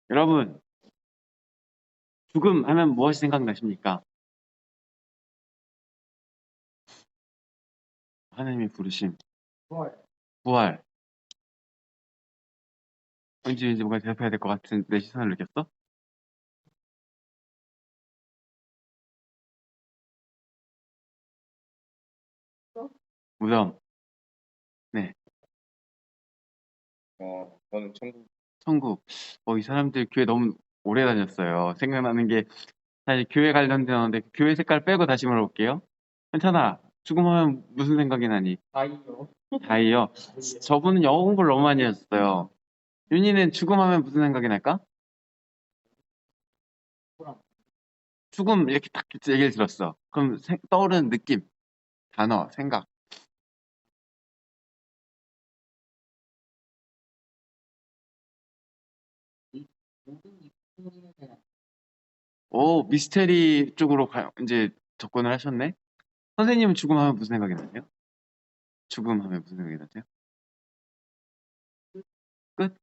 여러분, 죽음 하면 무엇이 생각나십니까? 하나님의 부르심, 부활. 왠지 뭔가 대답해야 될 것 같은 내 시선을 느꼈어? 무덤. 네. 저는 천국. 천국. 이 사람들 교회 너무 오래 다녔어요. 생각나는 게 사실 교회 관련되는데 교회 색깔 빼고 다시 물어볼게요. 괜찮아. 죽음하면 무슨 생각이 나니? 다이요. 다이요. 저분은 영어 공부를 너무 많이 하셨어요. 윤희는 죽음하면 무슨 생각이 날까? 죽음 이렇게 딱 얘기를 들었어. 그럼 떠오르는 느낌, 단어, 생각. 오, 미스테리 쪽으로 이제 접근을 하셨네? 선생님은 죽음하면 무슨 생각이 나세요? 죽음하면 무슨 생각이 나세요? 끝?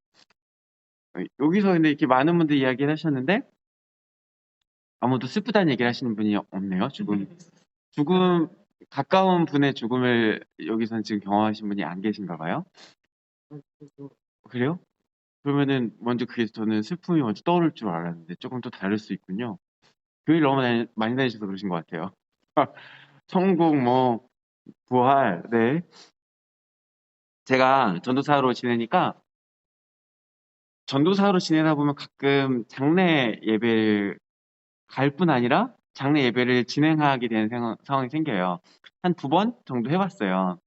여기서 근데 이렇게 많은 분들이 이야기를 하셨는데 아무도 슬프다는 얘기를 하시는 분이 없네요. 죽음, 가까운 분의 죽음을 여기서는 지금 경험하신 분이 안 계신가 봐요. 그래요? 그러면은 먼저 그게 저는 슬픔이 먼저 떠오를 줄 알았는데 조금 또 다를 수 있군요. 교회를 너무 많이 다니셔서 그러신 것 같아요. 천국, 뭐, 부활, 네. 제가 전도사로 지내니까 전도사로 지내다 보면 가끔 장례 예배를 갈 뿐 아니라 장례 예배를 진행하게 되는 상황이 생겨요. 한 두 번 정도 해봤어요.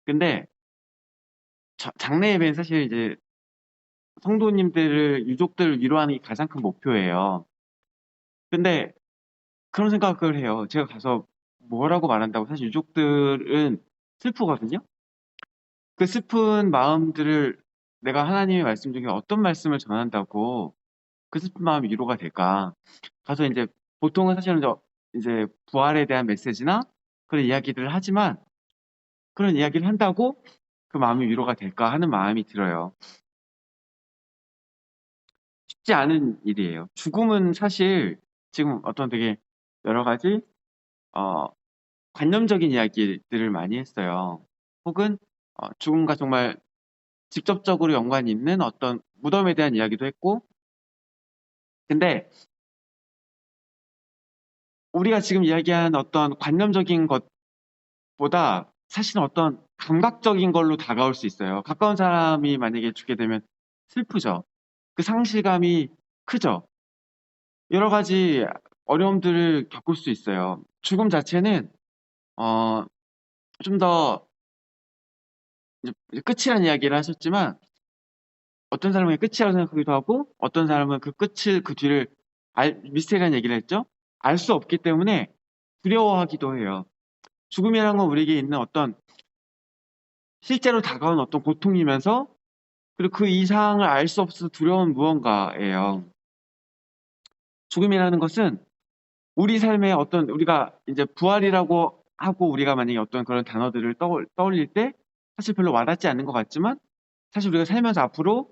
근데 장례 예배는 사실 이제 성도님들을, 유족들을 위로하는 게 가장 큰 목표예요. 근데 그런 생각을 해요. 제가 가서 뭐라고 말한다고 사실 유족들은 슬프거든요. 그 슬픈 마음들을 내가 하나님의 말씀 중에 어떤 말씀을 전한다고 그 슬픈 마음이 위로가 될까? 가서 이제 보통은 사실은 이제 부활에 대한 메시지나 그런 이야기들을 하지만 그런 이야기를 한다고 그 마음이 위로가 될까 하는 마음이 들어요. 쉽지 않은 일이에요. 죽음은 사실 지금 어떤 되게 여러 가지 어, 관념적인 이야기들을 많이 했어요. 혹은 죽음과 정말 직접적으로 연관이 있는 어떤 무덤에 대한 이야기도 했고, 근데 우리가 지금 이야기한 어떤 관념적인 것보다 사실은 어떤 감각적인 걸로 다가올 수 있어요. 가까운 사람이 만약에 죽게 되면 슬프죠. 그 상실감이 크죠. 여러 가지 어려움들을 겪을 수 있어요. 죽음 자체는 좀 더 끝이란 이야기를 하셨지만 어떤 사람은 끝이라고 생각하기도 하고 어떤 사람은 그 끝을 그 뒤를 미스테리한 얘기를 했죠. 알 수 없기 때문에 두려워하기도 해요. 죽음이라는 건 우리에게 있는 어떤 실제로 다가온 어떤 고통이면서 그리고 그 이상을 알 수 없어서 두려운 무언가예요. 죽음이라는 것은 우리 삶의 어떤 우리가 이제 부활이라고 하고 우리가 만약에 어떤 그런 단어들을 떠올릴 때 사실 별로 와닿지 않는 것 같지만 사실 우리가 살면서 앞으로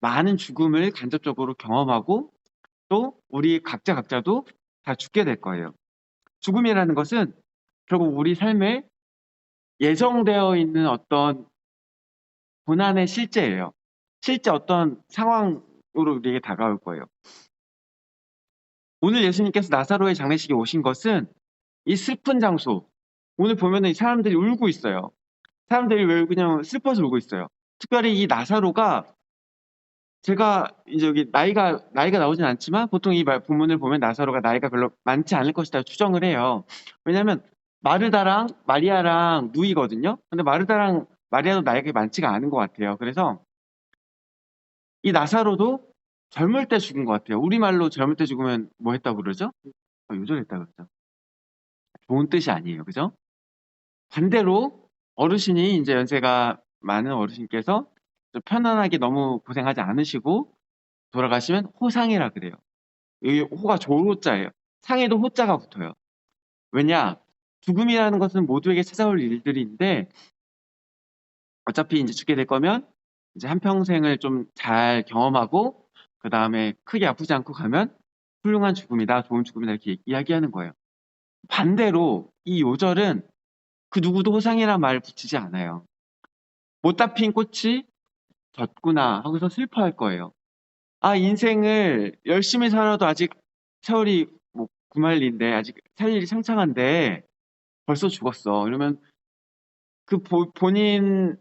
많은 죽음을 간접적으로 경험하고 또 우리 각자도 다 죽게 될 거예요. 죽음이라는 것은 결국 우리 삶에 예정되어 있는 어떤 고난의 실제예요. 실제 어떤 상황으로 우리에게 다가올 거예요. 오늘 예수님께서 나사로의 장례식에 오신 것은 이 슬픈 장소, 오늘 보면은 이 사람들이 울고 있어요. 사람들이 왜 그냥 슬퍼서 울고 있어요. 특별히 이 나사로가 제가 이제 여기 나이가 나오진 않지만 보통 이 본문을 보면 나사로가 나이가 별로 많지 않을 것이다 추정을 해요. 왜냐하면 마르다랑 마리아랑 누이거든요. 근데 마르다랑 마리아도 나이가 많지가 않은 것 같아요. 그래서 이 나사로도 젊을 때 죽은 것 같아요. 우리말로 젊을 때 죽으면 뭐 했다고 그러죠? 요절했다 그러죠. 좋은 뜻이 아니에요. 그죠? 반대로 어르신이 이제 연세가 많은 어르신께서 좀 편안하게 너무 고생하지 않으시고 돌아가시면 호상이라 그래요. 이 호가 조로자예요. 상에도 호자가 붙어요. 왜냐? 죽음이라는 것은 모두에게 찾아올 일들인데 어차피 이제 죽게 될 거면 이제 한평생을 좀 잘 경험하고 그 다음에 크게 아프지 않고 가면 훌륭한 죽음이다, 좋은 죽음이다 이렇게 이야기하는 거예요. 반대로 이 요절은 그 누구도 호상이라는 말을 붙이지 않아요. 못다 핀 꽃이 졌구나 하고서 슬퍼할 거예요. 아, 인생을 열심히 살아도 아직 세월이 뭐 구말리인데 아직 살 일이 창창한데 벌써 죽었어. 이러면 그 본인을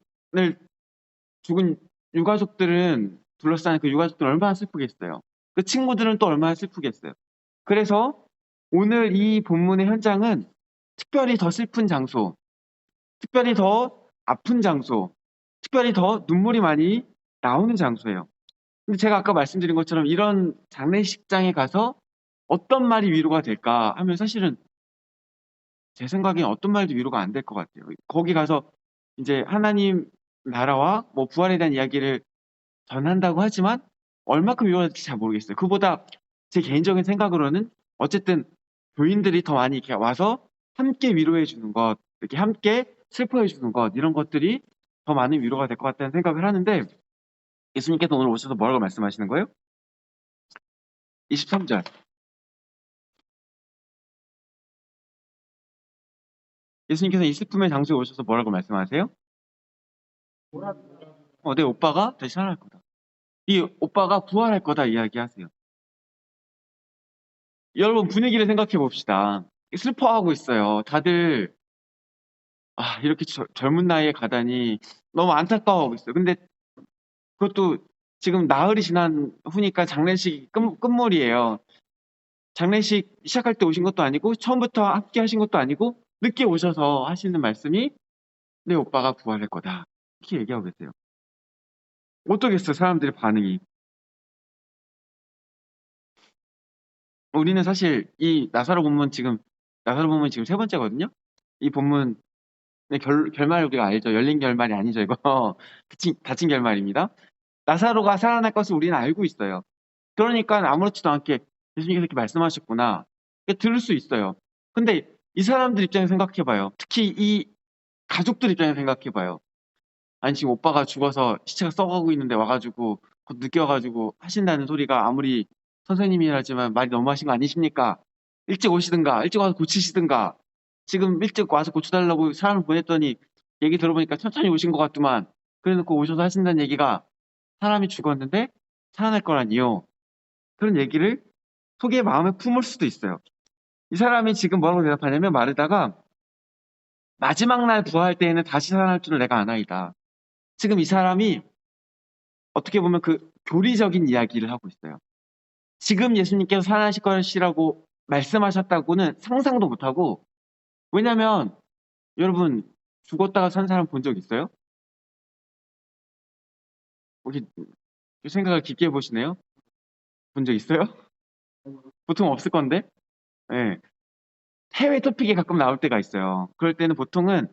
죽은 유가족들은 둘러싸인 그 유가족들은 얼마나 슬프겠어요. 그 친구들은 또 얼마나 슬프겠어요. 그래서 오늘 이 본문의 현장은 특별히 더 슬픈 장소, 특별히 더 아픈 장소, 특별히 더 눈물이 많이 나오는 장소예요. 근데 제가 아까 말씀드린 것처럼 이런 장례식장에 가서 어떤 말이 위로가 될까 하면 사실은 제 생각엔 어떤 말도 위로가 안 될 것 같아요. 거기 가서 이제 하나님 나라와 뭐 부활에 대한 이야기를 전한다고 하지만 얼마큼 위로가 될지 잘 모르겠어요. 그보다 제 개인적인 생각으로는 어쨌든 교인들이 더 많이 이렇게 와서 함께 위로해 주는 것, 이렇게 함께 슬퍼해 주는 것, 이런 것들이 더 많은 위로가 될 것 같다는 생각을 하는데 예수님께서 오늘 오셔서 뭐라고 말씀하시는 거예요? 23절. 예수님께서 이 슬픔의 장소에 오셔서 뭐라고 말씀하세요? 내 오빠가 다시 살아날 거다. 이 오빠가 부활할 거다 이야기하세요. 여러분 분위기를 생각해 봅시다. 슬퍼하고 있어요. 다들 이렇게 젊은 나이에 가다니 너무 안타까워하고 있어요. 근데 그것도 지금 나흘이 지난 후니까 장례식 끝물이에요. 장례식 시작할 때 오신 것도 아니고 처음부터 함께 하신 것도 아니고 늦게 오셔서 하시는 말씀이 내 오빠가 부활할 거다. 이렇게 얘기하고 계세요. 어떠겠어요, 사람들의 반응이. 우리는 사실 이 나사로 본문 지금 세 번째거든요. 이 본문 결말 우리가 알죠. 열린 결말이 아니죠, 이거. 닫힌 결말입니다. 나사로가 살아날 것을 우리는 알고 있어요. 그러니까 아무렇지도 않게 예수님께서 이렇게 말씀하셨구나. 들을 수 있어요. 근데 이 사람들 입장에서 생각해봐요. 특히 이 가족들 입장에서 생각해봐요. 아니, 지금 오빠가 죽어서 시체가 썩어가고 있는데 와가지고, 곧 늦게 와가지고 하신다는 소리가 아무리 선생님이라지만 말이 너무하신 거 아니십니까? 일찍 오시든가, 일찍 와서 고치시든가, 지금 일찍 와서 고쳐달라고 사람을 보냈더니 얘기 들어보니까 천천히 오신 것 같더만, 그래 놓고 오셔서 하신다는 얘기가 사람이 죽었는데 살아날 거라니요. 그런 얘기를 속에 마음에 품을 수도 있어요. 이 사람이 지금 뭐라고 대답하냐면 마르다가 마지막 날 부활할 때에는 다시 살아날 줄을 내가 아나이다. 지금 이 사람이 어떻게 보면 그 교리적인 이야기를 하고 있어요. 지금 예수님께서 살아나실 것이라고 말씀하셨다고는 상상도 못하고, 왜냐면 여러분 죽었다가 산 사람 본 적 있어요? 혹시 생각을 깊게 해보시네요? 본 적 있어요? 보통 없을 건데? 네. 해외 토픽에 가끔 나올 때가 있어요. 그럴 때는 보통은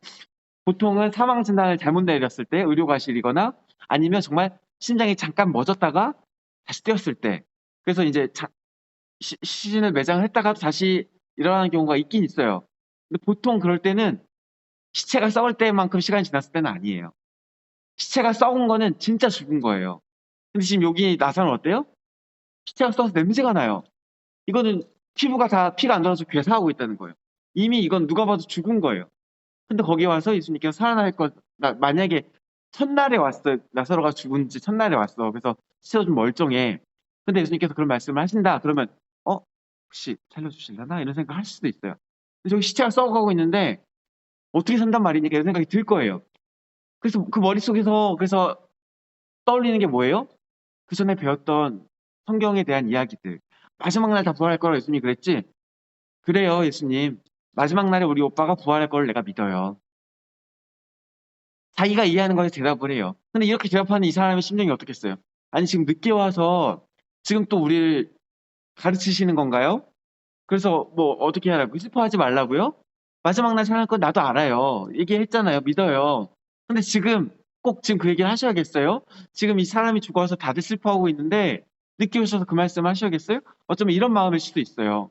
사망 진단을 잘못 내렸을 때 의료과실이거나 아니면 정말 심장이 잠깐 멎었다가 다시 뛰었을 때, 그래서 이제 시신을 매장을 했다가 다시 일어나는 경우가 있긴 있어요. 근데 보통 그럴 때는 시체가 썩을 때만큼 시간이 지났을 때는 아니에요. 시체가 썩은 거는 진짜 죽은 거예요. 근데 지금 여기 나사는 어때요? 시체가 썩어서 냄새가 나요. 이거는 피부가 다 피가 안 돌아서 괴사하고 있다는 거예요. 이미 이건 누가 봐도 죽은 거예요. 근데 거기 와서 예수님께서 살아날 것, 만약에 첫날에 왔어. 나사로가 죽은 지 첫날에 왔어. 그래서 시체가 좀 멀쩡해. 근데 예수님께서 그런 말씀을 하신다. 그러면, 혹시 살려주실려나? 이런 생각 할 수도 있어요. 근데 저기 시체가 썩어가고 있는데, 어떻게 산단 말이니까 이런 생각이 들 거예요. 그래서 그 머릿속에서, 그래서 떠올리는 게 뭐예요? 그 전에 배웠던 성경에 대한 이야기들. 마지막 날 다 부활할 거라고 예수님이 그랬지? 그래요, 예수님. 마지막 날에 우리 오빠가 부활할 걸 내가 믿어요. 자기가 이해하는 거에 대답을 해요. 근데 이렇게 대답하는 이 사람의 심정이 어떻겠어요? 아니, 지금 늦게 와서 지금 또 우리를 가르치시는 건가요? 그래서 뭐 어떻게 하라고? 슬퍼하지 말라고요? 마지막 날 살아날 건 나도 알아요. 얘기했잖아요. 믿어요. 근데 지금 꼭 지금 그 얘기를 하셔야겠어요? 지금 이 사람이 죽어서 다들 슬퍼하고 있는데 늦게 오셔서 그 말씀 하셔야겠어요? 어쩌면 이런 마음일 수도 있어요.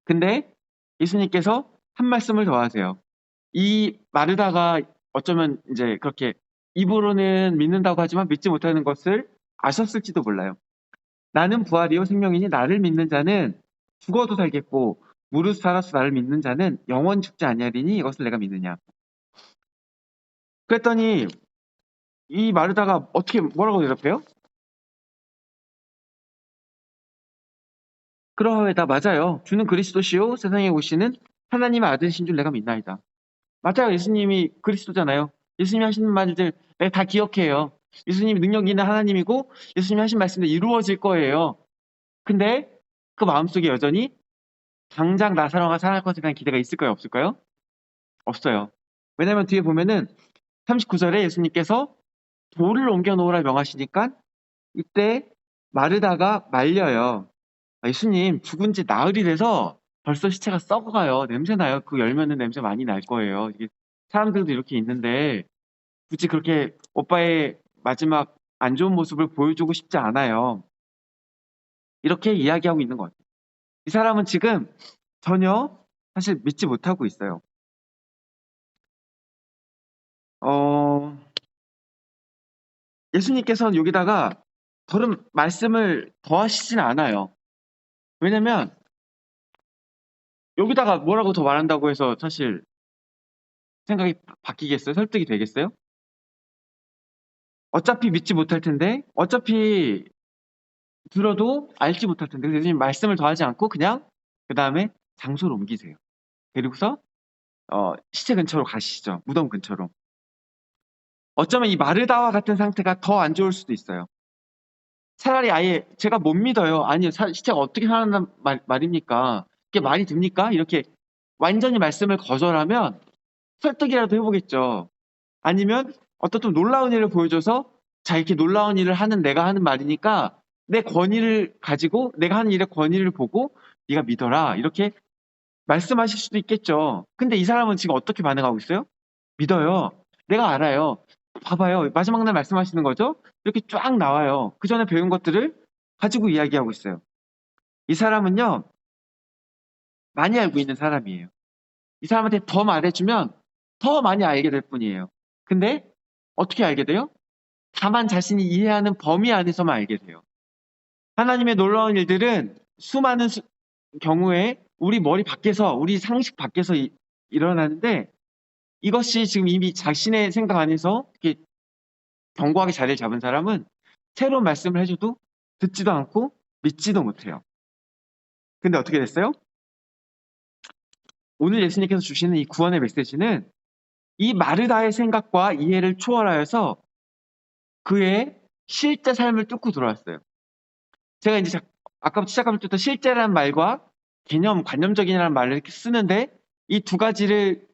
근데 예수님께서 한 말씀을 더 하세요. 이 마르다가 어쩌면 이제 그렇게 입으로는 믿는다고 하지만 믿지 못하는 것을 아셨을지도 몰라요. 나는 부활이요 생명이니 나를 믿는 자는 죽어도 살겠고 무릇 살아서 나를 믿는 자는 영원 죽지 아니하리니 이것을 내가 믿느냐. 그랬더니 이 마르다가 어떻게 뭐라고 대답해요? 그러하다 맞아요. 주는 그리스도시요 세상에 오시는 하나님의 아들이신 줄 내가 믿나이다. 맞아요. 예수님이 그리스도잖아요. 예수님이 하시는 말들 내가 다 기억해요. 예수님이 능력 있는 하나님이고 예수님이 하신 말씀도 이루어질 거예요. 근데 그 마음속에 여전히 당장 나사로가 살아날 것에 대한 기대가 있을까요? 없을까요? 없어요. 왜냐면 뒤에 보면은 39절에 예수님께서 돌을 옮겨 놓으라 명하시니까 이때 마르다가 말려요. 예수님 죽은 지 나흘이 돼서 벌써 시체가 썩어가요. 냄새 나요. 그 열면은 냄새 많이 날 거예요. 이게 사람들도 이렇게 있는데 굳이 그렇게 오빠의 마지막 안 좋은 모습을 보여주고 싶지 않아요. 이렇게 이야기하고 있는 것 같아요. 이 사람은 지금 전혀 사실 믿지 못하고 있어요. 어, 예수님께서는 여기다가 다른 말씀을 더하시진 않아요. 왜냐면 여기다가 뭐라고 더 말한다고 해서 사실 생각이 바뀌겠어요? 설득이 되겠어요? 어차피 믿지 못할 텐데, 어차피 들어도 알지 못할 텐데, 그래서 예수님 말씀을 더하지 않고 그냥 그 다음에 장소를 옮기세요. 그리고서 시체 근처로 가시죠. 무덤 근처로. 어쩌면 이 마르다와 같은 상태가 더 안 좋을 수도 있어요. 차라리 아예 제가 못 믿어요. 아니요, 시체가 어떻게 살아난단 말입니까? 이게 말이 됩니까? 이렇게 완전히 말씀을 거절하면 설득이라도 해보겠죠. 아니면 어떤 좀 놀라운 일을 보여줘서 자, 이렇게 놀라운 일을 하는 내가 하는 말이니까 내 권위를 가지고 내가 하는 일의 권위를 보고 네가 믿어라. 이렇게 말씀하실 수도 있겠죠. 근데 이 사람은 지금 어떻게 반응하고 있어요? 믿어요. 내가 알아요. 봐봐요. 마지막 날 말씀하시는 거죠? 이렇게 쫙 나와요. 그 전에 배운 것들을 가지고 이야기하고 있어요. 이 사람은요, 많이 알고 있는 사람이에요. 이 사람한테 더 말해주면 더 많이 알게 될 뿐이에요. 근데 어떻게 알게 돼요? 다만 자신이 이해하는 범위 안에서만 알게 돼요. 하나님의 놀라운 일들은 수많은 경우에 우리 머리 밖에서, 우리 상식 밖에서 일어나는데 이것이 지금 이미 자신의 생각 안에서 이렇게 견고하게 자리를 잡은 사람은 새로운 말씀을 해줘도 듣지도 않고 믿지도 못해요. 근데 어떻게 됐어요? 오늘 예수님께서 주시는 이 구원의 메시지는 이 마르다의 생각과 이해를 초월하여서 그의 실제 삶을 뚫고 들어왔어요. 제가 이제 아까부터 시작할 때부터 실제라는 말과 개념, 관념적이라는 말을 이렇게 쓰는데 이 두 가지를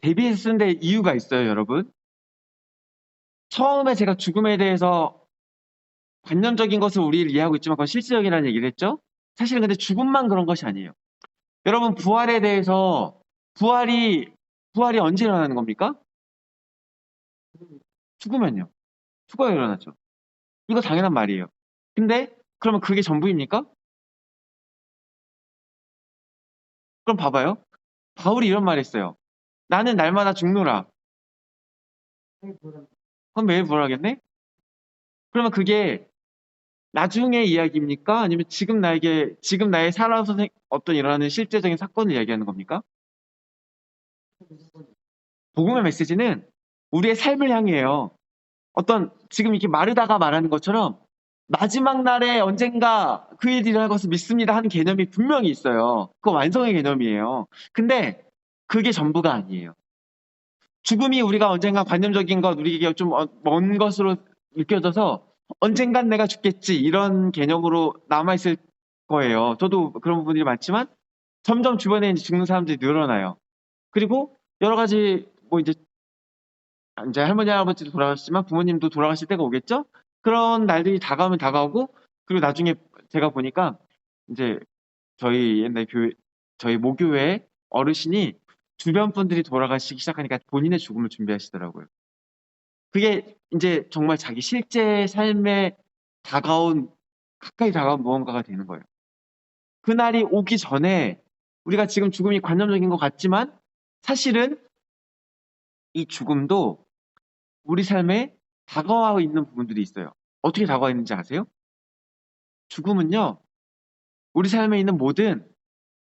대비해서 쓰는 데 이유가 있어요, 여러분. 처음에 제가 죽음에 대해서 관념적인 것을 우리를 이해하고 있지만 그건 실질적이라는 얘기를 했죠. 사실은 근데 죽음만 그런 것이 아니에요. 여러분 부활에 대해서 부활이 언제 일어나는 겁니까? 죽으면요. 죽어야 일어나죠. 이거 당연한 말이에요. 근데 그러면 그게 전부입니까? 그럼 봐봐요. 바울이 이런 말 했어요. 나는 날마다 죽노라. 그럼 매일 부활하겠네? 그러면 그게 나중의 이야기입니까? 아니면 지금 나의 살아서 어떤 일어나는 실제적인 사건을 이야기하는 겁니까? 복음의 메시지는 우리의 삶을 향해요. 지금 이렇게 마르다가 말하는 것처럼 마지막 날에 언젠가 그 일이 일어날 것을 믿습니다 하는 개념이 분명히 있어요. 그거 완성의 개념이에요. 근데 그게 전부가 아니에요. 죽음이 우리가 언젠가 관념적인 것, 우리에게 좀 먼 것으로 느껴져서 언젠간 내가 죽겠지 이런 개념으로 남아있을 거예요. 저도 그런 부분들이 많지만 점점 주변에 이제 죽는 사람들이 늘어나요. 그리고 여러 가지 뭐 이제 할머니 할아버지도 돌아가셨지만 부모님도 돌아가실 때가 오겠죠? 그런 날들이 다가오면 다가오고 그리고 나중에 제가 보니까 이제 저희 옛날 저희 모교회 어르신이 주변 분들이 돌아가시기 시작하니까 본인의 죽음을 준비하시더라고요. 그게 이제 정말 자기 실제 삶에 가까이 다가온 무언가가 되는 거예요. 그날이 오기 전에 우리가 지금 죽음이 관념적인 것 같지만 사실은 이 죽음도 우리 삶에 다가와 있는 부분들이 있어요. 어떻게 다가왔는지 아세요? 죽음은요, 우리 삶에 있는 모든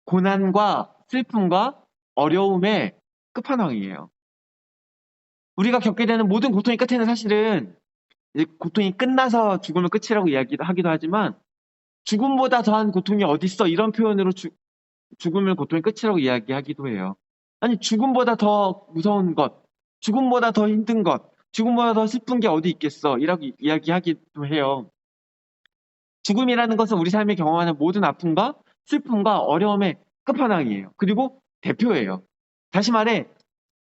고난과 슬픔과 어려움의 끝판왕이에요. 우리가 겪게 되는 모든 고통의 끝에는 사실은 이제 고통이 끝나서 죽음을 끝이라고 이야기하기도 하지만 죽음보다 더한 고통이 어딨어 이런 표현으로 죽음을 고통의 끝이라고 이야기하기도 해요. 아니 죽음보다 더 무서운 것, 죽음보다 더 힘든 것, 죽음보다 더 슬픈 게 어디 있겠어 이라고 이야기하기도 해요. 죽음이라는 것은 우리 삶에 경험하는 모든 아픔과 슬픔과 어려움의 끝판왕이에요. 그리고 대표예요. 다시 말해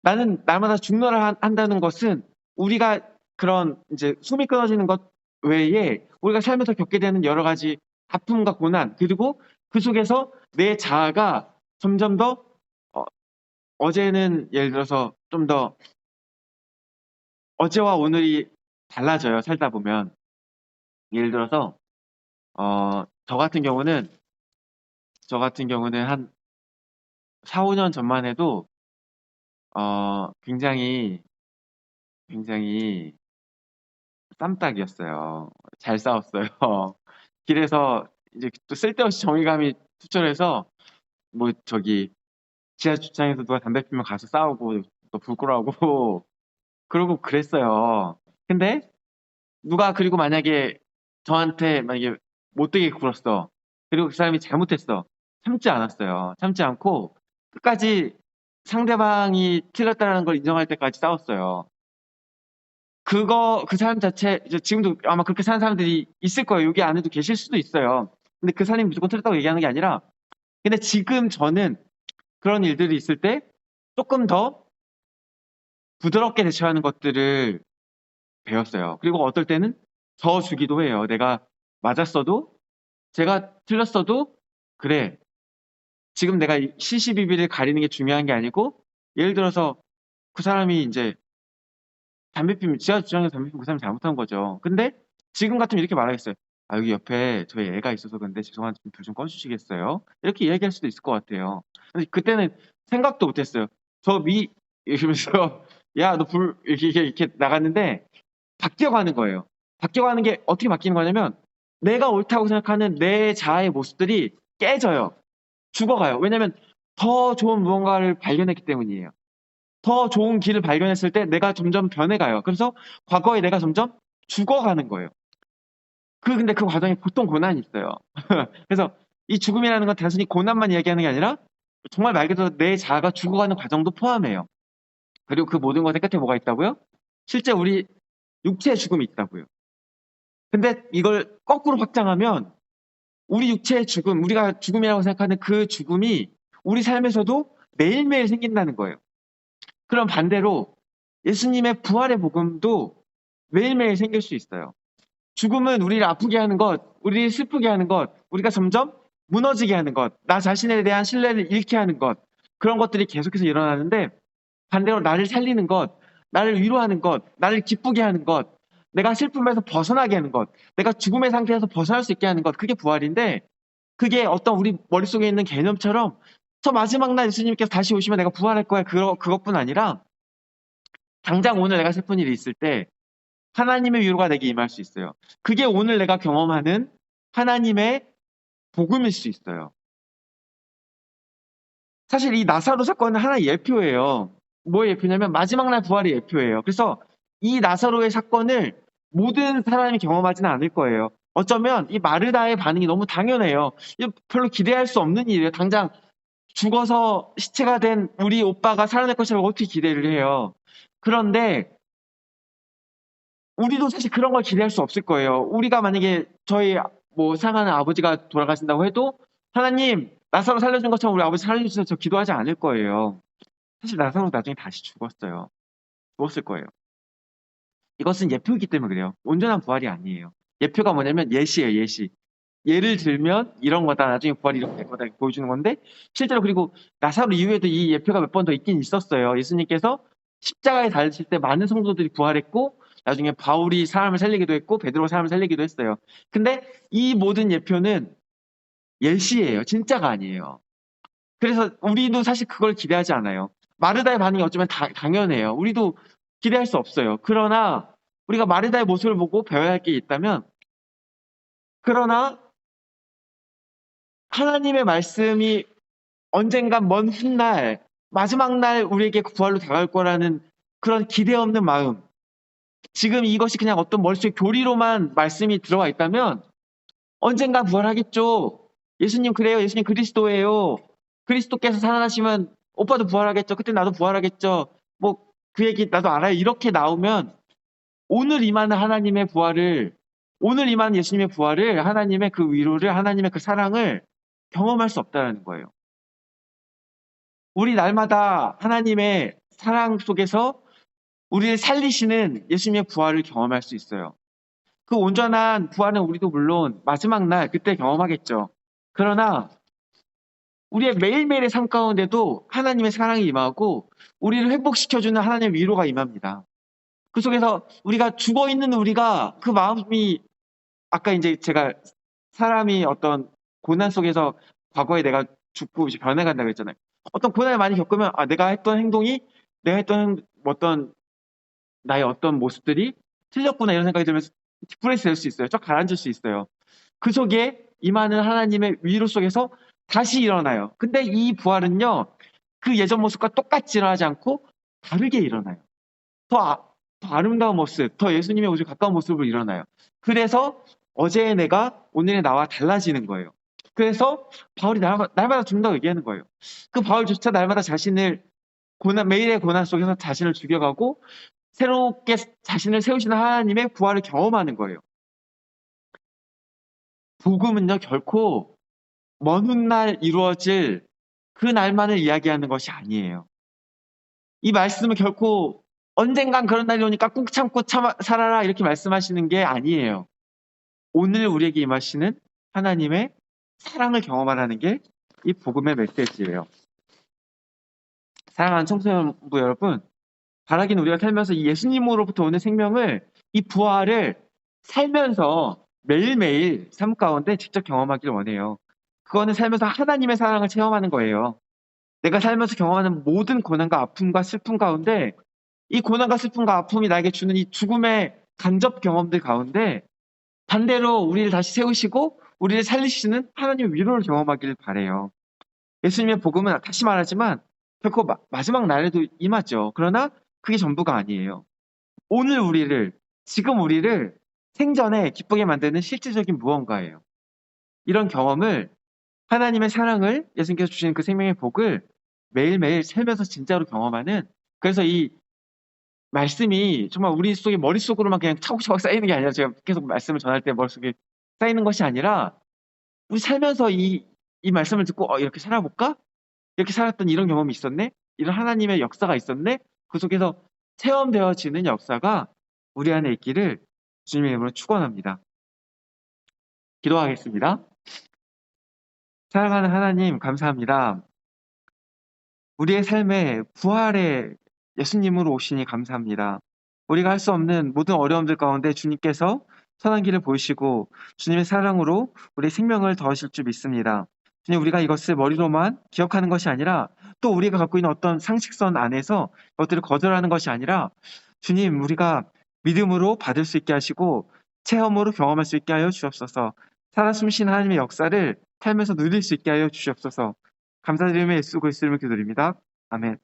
나는 날마다 죽노라 한다는 것은 우리가 그런 이제 숨이 끊어지는 것 외에 우리가 삶에서 겪게 되는 여러 가지 아픔과 고난 그리고 그 속에서 내 자아가 점점 더 어제는 예를 들어서 좀 더 어제와 오늘이 달라져요. 살다 보면 예를 들어서 저 같은 경우는 한 4, 5년 전만 해도 굉장히 쌈딱이었어요. 잘 싸웠어요. 길에서 이제 또 쓸데없이 정의감이 투철해서 뭐 저기 지하 주차장에서 누가 담배 피우면 가서 싸우고 또 부끄러워하고 그러고 그랬어요. 근데 누가 그리고 만약에 저한테 만약에 못되게 굴었어. 그리고 그 사람이 잘못했어. 참지 않았어요. 참지 않고 끝까지 상대방이 틀렸다는 걸 인정할 때까지 싸웠어요. 그 사람 자체, 이제 지금도 아마 그렇게 사는 사람들이 있을 거예요. 여기 안에도 계실 수도 있어요. 근데 그 사람이 무조건 틀렸다고 얘기하는 게 아니라, 근데 지금 저는 그런 일들이 있을 때 조금 더 부드럽게 대처하는 것들을 배웠어요. 그리고 어떨 때는 더 주기도 해요. 내가 맞았어도, 제가 틀렸어도, 그래. 지금 내가 시시비비를 가리는 게 중요한 게 아니고, 예를 들어서 그 사람이 이제 담배 피우면 지하 주차장에서 담배 피우면 그 사람이 잘못한 거죠. 근데 지금 같으면 이렇게 말하겠어요. 아, 여기 옆에 저희 애가 있어서 그런데 죄송한데 불 좀 꺼주시겠어요? 이렇게 이야기할 수도 있을 것 같아요. 근데 그때는 생각도 못했어요. 이러면서 야, 너 불 이렇게 나갔는데 바뀌어가는 거예요. 바뀌어가는 게 어떻게 바뀌는 거냐면 내가 옳다고 생각하는 내 자아의 모습들이 깨져요. 죽어가요. 왜냐면 더 좋은 무언가를 발견했기 때문이에요. 더 좋은 길을 발견했을 때 내가 점점 변해가요. 그래서 과거에 내가 점점 죽어가는 거예요. 근데 그 과정에 보통 고난이 있어요. 그래서 이 죽음이라는 건 단순히 고난만 이야기하는 게 아니라 정말 말 그대로 내 자아가 죽어가는 과정도 포함해요. 그리고 그 모든 것의 끝에 뭐가 있다고요? 실제 우리 육체의 죽음이 있다고요. 근데 이걸 거꾸로 확장하면 우리 육체의 죽음, 우리가 죽음이라고 생각하는 그 죽음이 우리 삶에서도 매일매일 생긴다는 거예요. 그럼 반대로 예수님의 부활의 복음도 매일매일 생길 수 있어요. 죽음은 우리를 아프게 하는 것, 우리를 슬프게 하는 것, 우리가 점점 무너지게 하는 것, 나 자신에 대한 신뢰를 잃게 하는 것, 그런 것들이 계속해서 일어나는데 반대로 나를 살리는 것, 나를 위로하는 것, 나를 기쁘게 하는 것, 내가 슬픔에서 벗어나게 하는 것, 내가 죽음의 상태에서 벗어날 수 있게 하는 것, 그게 부활인데 그게 어떤 우리 머릿속에 있는 개념처럼 저 마지막 날 예수님께서 다시 오시면 내가 부활할 거야. 그것뿐 아니라 당장 오늘 내가 슬픈 일이 있을 때 하나님의 위로가 내게 임할 수 있어요. 그게 오늘 내가 경험하는 하나님의 복음일 수 있어요. 사실 이 나사로 사건은 하나의 예표예요. 뭐의 예표냐면 마지막 날 부활의 예표예요. 그래서 이 나사로의 사건을 모든 사람이 경험하지는 않을 거예요. 어쩌면 이 마르다의 반응이 너무 당연해요. 별로 기대할 수 없는 일이에요. 당장 죽어서 시체가 된 우리 오빠가 살아날 것이라고 어떻게 기대를 해요. 그런데 우리도 사실 그런 걸 기대할 수 없을 거예요. 우리가 만약에 저희 뭐 사랑하는 아버지가 돌아가신다고 해도 하나님 나사로 살려준 것처럼 우리 아버지 살려주셔서 저 기도하지 않을 거예요. 사실 나사로 나중에 다시 죽었어요. 죽었을 거예요. 이것은 예표이기 때문에 그래요. 온전한 부활이 아니에요. 예표가 뭐냐면 예시예요, 예시. 예를 들면 이런 거다. 나중에 부활이 이렇게 될 거다. 이렇게 보여주는 건데 실제로 그리고 나사로 이후에도 이 예표가 몇 번 더 있긴 있었어요. 예수님께서 십자가에 달리실 때 많은 성도들이 부활했고 나중에 바울이 사람을 살리기도 했고 베드로가 사람을 살리기도 했어요. 근데 이 모든 예표는 예시예요. 진짜가 아니에요. 그래서 우리도 사실 그걸 기대하지 않아요. 마르다의 반응이 어쩌면 당연해요. 우리도 기대할 수 없어요. 그러나 우리가 마르다의 모습을 보고 배워야 할 게 있다면, 그러나 하나님의 말씀이 언젠간 먼 훗날 마지막 날 우리에게 부활로 다가올 거라는 그런 기대 없는 마음, 지금 이것이 그냥 어떤 머릿속에 교리로만 말씀이 들어와 있다면 언젠간 부활하겠죠. 예수님 그래요. 예수님 그리스도예요. 그리스도께서 살아나시면 오빠도 부활하겠죠. 그때 나도 부활하겠죠. 뭐 그 얘기 나도 알아요. 이렇게 나오면 오늘 임하는 하나님의 부활을, 오늘 임하는 예수님의 부활을, 하나님의 그 위로를, 하나님의 그 사랑을 경험할 수 없다는 거예요. 우리 날마다 하나님의 사랑 속에서 우리를 살리시는 예수님의 부활을 경험할 수 있어요. 그 온전한 부활은 우리도 물론 마지막 날 그때 경험하겠죠. 그러나 우리의 매일매일의 삶 가운데도 하나님의 사랑이 임하고 우리를 회복시켜주는 하나님의 위로가 임합니다. 그 속에서 우리가 죽어있는 우리가 그 마음이, 아까 이제 제가 사람이 어떤 고난 속에서 과거에 내가 죽고 이제 변해간다고 했잖아요. 어떤 고난을 많이 겪으면 내가 했던 행동이, 내가 했던 어떤 나의 어떤 모습들이 틀렸구나 이런 생각이 들면서 디프레스 될 수 있어요. 쫙 가라앉을 수 있어요. 그 속에 임하는 하나님의 위로 속에서 다시 일어나요. 근데 이 부활은요, 그 예전 모습과 똑같이 일어나지 않고 다르게 일어나요. 더 아름다운 모습, 더 예수님의 오직 가까운 모습으로 일어나요. 그래서 어제의 내가 오늘의 나와 달라지는 거예요. 그래서 바울이 날마다 죽는다고 얘기하는 거예요. 그 바울조차 날마다 자신을 매일의 고난 속에서 자신을 죽여가고 새롭게 자신을 세우시는 하나님의 부활을 경험하는 거예요. 복음은요, 결코 먼 훗날 이루어질 그 날만을 이야기하는 것이 아니에요. 이 말씀은 결코 언젠간 그런 날이 오니까 꾹 참고 살아라 이렇게 말씀하시는 게 아니에요. 오늘 우리에게 임하시는 하나님의 사랑을 경험하라는 게 이 복음의 메시지예요. 사랑하는 청소년부 여러분, 바라긴 우리가 살면서 이 예수님으로부터 오는 생명을, 이 부활을 살면서 매일매일 삶 가운데 직접 경험하길 원해요. 그거는 살면서 하나님의 사랑을 체험하는 거예요. 내가 살면서 경험하는 모든 고난과 아픔과 슬픔 가운데 이 고난과 슬픔과 아픔이 나에게 주는 이 죽음의 간접 경험들 가운데 반대로 우리를 다시 세우시고 우리를 살리시는 하나님의 위로를 경험하길 바래요. 예수님의 복음은 다시 말하지만 결코 마지막 날에도 임하죠. 그러나 그게 전부가 아니에요. 오늘 우리를, 지금 우리를 생전에 기쁘게 만드는 실질적인 무언가예요. 이런 경험을, 하나님의 사랑을, 예수님께서 주시는 그 생명의 복을 매일매일 살면서 진짜로 경험하는, 그래서 이 말씀이 정말 우리 속에 머릿속으로만 그냥 차곡차곡 쌓이는 게 아니라, 제가 계속 말씀을 전할 때 머릿속에 쌓이는 것이 아니라 우리 살면서 이 말씀을 듣고 이렇게 살아볼까? 이렇게 살았던 이런 경험이 있었네? 이런 하나님의 역사가 있었네? 그 속에서 체험되어지는 역사가 우리 안에 있기를 주님의 이름으로 축원합니다. 기도하겠습니다. 사랑하는 하나님, 감사합니다. 우리의 삶에 부활의 예수님으로 오시니 감사합니다. 우리가 할 수 없는 모든 어려움들 가운데 주님께서 선한 길을 보이시고 주님의 사랑으로 우리의 생명을 더하실 줄 믿습니다. 주님, 우리가 이것을 머리로만 기억하는 것이 아니라 또 우리가 갖고 있는 어떤 상식선 안에서 그것들을 거절하는 것이 아니라 주님, 우리가 믿음으로 받을 수 있게 하시고 체험으로 경험할 수 있게 하여 주옵소서. 살아 숨쉬는 하나님의 역사를 살면서 누릴 수 있게 하여 주시옵소서. 감사드리며 예수 그리스도 이름으로 기도드립니다. 아멘.